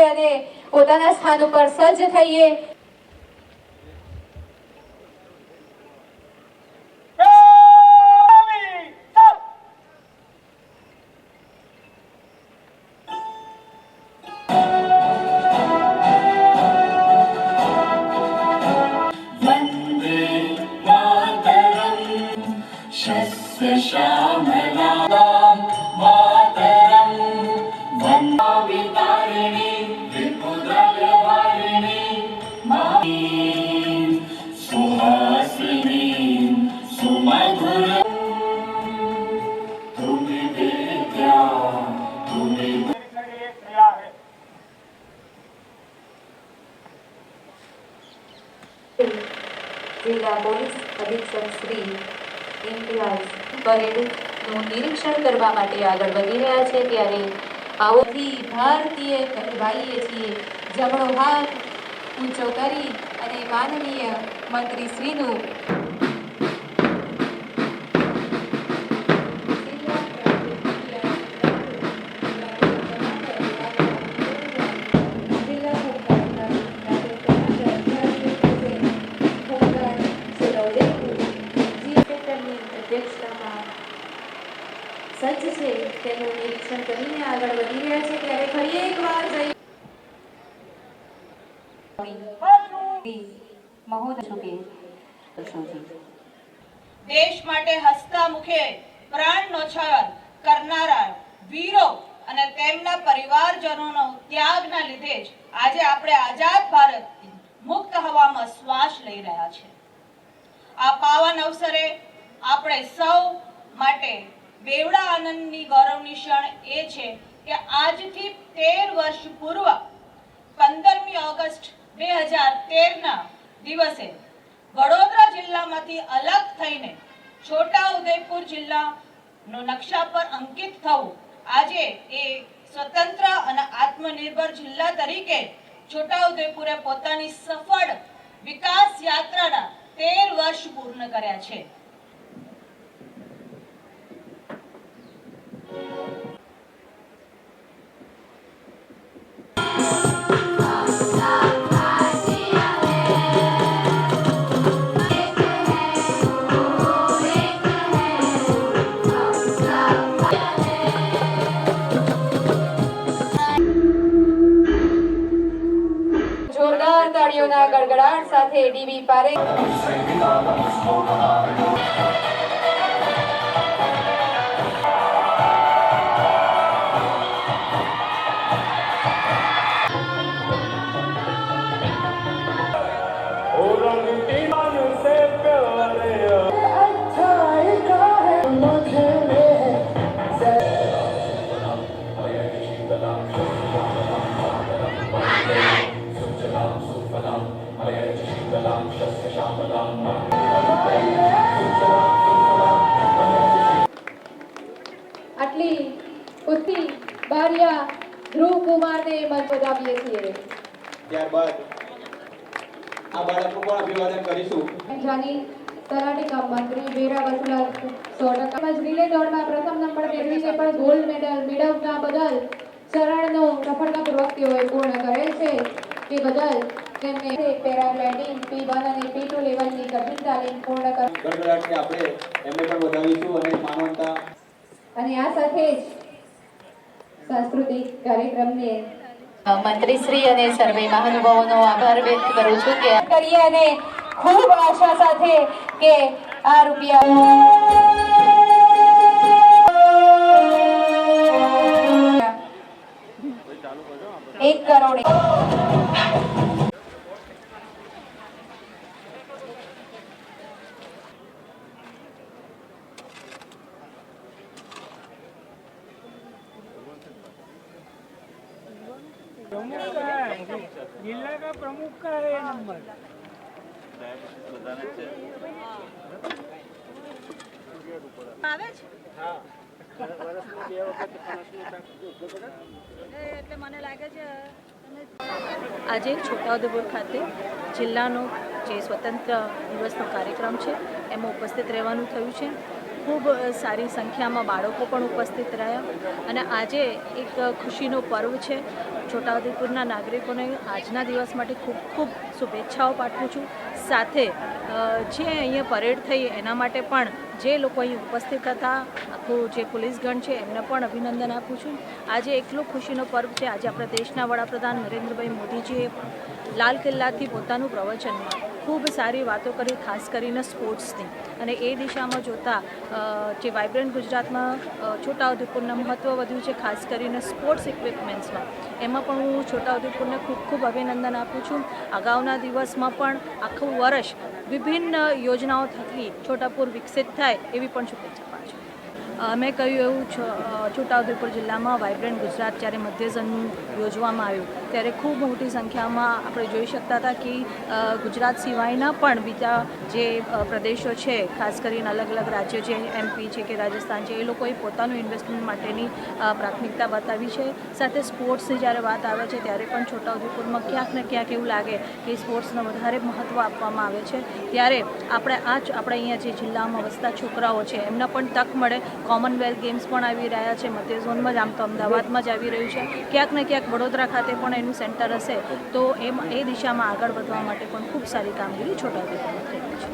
કરીએ અને પોતાના સ્થાન ઉપર સજ્જ થઈએ। જિલ્લા પોલીસ અધિક્ષક શ્રી ઇમ્તિયાઝ પરેડનું નિરીક્ષણ કરવા માટે આગળ વધી રહ્યા છે। ત્યારે આવોથી ભારતીય કહેવાઈએ છીએ જમણો હાથ ઊંચો કરી અને માનનીય મંત્રીશ્રીનું સજ્જ છે તેનું નિરીક્ષણ કરીને આગળ વધી રહ્યા છે। ત્યારે ફરી એકવાર દેશ માટે હસતા મુખે પ્રાણ ન્યોછાવર કરનારા વીરો અને તેમના પરિવારજનોનો ત્યાગના લીધે જ આજે આપણે આઝાદ ભારત મુક્ત હવામાં શ્વાસ લઈ રહ્યા છે। આ પાવન અવસરે આપણે સૌ માટે બેવડા આનંદની ગૌરવની ક્ષણ એ છે કે આજથી 13 વર્ષ પૂર્વ 15મી ઓગસ્ટ 2013 ના દિવસે વડોદરા જિલ્લામાંથી અલગ થઈને છોટાઉદેપુર જિલ્લાનો નકશા પર અંકિત થવું આજે એ સ્વતંત્ર અને આત્મનિર્ભર જિલ્લા તરીકે છોટાઉદેપુરે પોતાની સફળ વિકાસ યાત્રાના 13 વર્ષ પૂર્ણ કર્યા છે। જોરદાર તાળીઓના ગડગડાટ સાથે ડીબી પારેખ આટલી ઉત્તી બારિયા ધ્રુવ કુમારને મંચ વધાવીએ છીએ। ત્યારબાદ આ બાળકનું પણ અભિવાદન કરીશું। જાની તલાટી મંત્રી વેરા વસુલા 100% રિલે દોડમાં પ્રથમ નંબર મેળવીને પણ ગોલ્ડ મેડલ મેળવવા બદલ ચરણનો સફળતાપૂર્વક તેઓએ પૂર્ણ કરેલ છે। તે બદલ તેમને પેરાગ્લાઇડિંગ P1 અને P2 લેવલની કઠિન તાલીમ પૂર્ણ કરી ગડગડાટથી આપણે એમને પણ વધાવીશું અને માનવતા અને આ સાથે જ સાંસ્કૃતિક કાર્યક્રમને મંત્રીશ્રી અને સર્વે મહાનુભાવોનો આભાર વ્યક્ત કરું છું કે કરીએ અને ખૂબ આશા સાથે કે આ રૂપિયા 1 કરોડ प्रमुख का है, जिला का प्रमुख का है नंबर। આજે છોટાઉદેપુર ખાતે જિલ્લાનો જે સ્વતંત્ર દિવસનો કાર્યક્રમ છે એમાં ઉપસ્થિત રહેવાનું થયું છે। ખૂબ સારી સંખ્યામાં બાળકો પણ ઉપસ્થિત રહ્યા અને આજે એક ખુશીનો પર્વ છે. છોટાઉદેપુરના નાગરિકોને આજના દિવસ માટે ખૂબ ખૂબ શુભેચ્છાઓ પાઠવું છું. સાથે જે અહીંયા પરેડ થઈ એના માટે પણ જે લોકો અહીં ઉપસ્થિત હતા, આખું જે પોલીસગણ છે એમને પણ અભિનંદન આપું છું. આજે એકલો ખુશીનો પર્વ છે. આજે આપણા દેશના વડાપ્રધાન નરેન્દ્રભાઈ મોદીજીએ લાલ કિલ્લાથી પોતાનું પ્રવચનમાં ખૂબ સારી વાતો કરી, ખાસ કરીને સ્પોર્ટ્સની. અને એ દિશામાં જોતાં જે વાઇબ્રન્ટ ગુજરાતમાં છોટાઉદેપુરનું મહત્ત્વ વધ્યું છે, ખાસ કરીને સ્પોર્ટ્સ ઇક્વિપમેન્ટ્સમાં. એમાં પણ હું છોટાઉદેપુરને ખૂબ ખૂબ અભિનંદન આપું છું. અગાઉના દિવસમાં પણ આખું વર્ષ વિભિન્ન યોજનાઓ થકી છોટાઉદેપુર વિકસિત થાય એવી પણ શુભેચ્છા પાઠવું છું. મેં કહ્યું એવું છોટાઉદેપુર જિલ્લામાં વાઇબ્રન્ટ ગુજરાત જ્યારે મધ્યઝોનનું યોજવામાં આવ્યું ત્યારે ખૂબ મોટી સંખ્યામાં આપણે જોઈ શકતા હતા કે ગુજરાત સિવાયના પણ બીજા જે પ્રદેશો છે, ખાસ કરીને અલગ અલગ રાજ્યો છે, MP છે કે રાજસ્થાન છે, એ લોકોએ પોતાનું ઇન્વેસ્ટમેન્ટ માટેની પ્રાથમિકતા બતાવી છે. સાથે સ્પોર્ટ્સની જ્યારે વાત આવે છે ત્યારે પણ છોટાઉદેપુરમાં ક્યાંક ને ક્યાંક એવું લાગે કે સ્પોર્ટ્સને વધારે મહત્ત્વ આપવામાં આવે છે. ત્યારે આપણે અહીંયા જે જિલ્લામાં વસતા છોકરાઓ છે એમને પણ તક મળે. કોમનવેલ્થ ગેમ્સ પણ આવી રહ્યા છે મધ્ય ઝોનમાં જ, આમ તો અમદાવાદમાં જ આવી રહ્યું છે. ક્યાંક ને ક્યાંક વડોદરા ખાતે પણ એનું સેન્ટર હશે તો એ દિશામાં આગળ વધવા માટે પણ ખૂબ સારી કામગીરી છોટાઉદેપુરમાં થઈ રહી છે.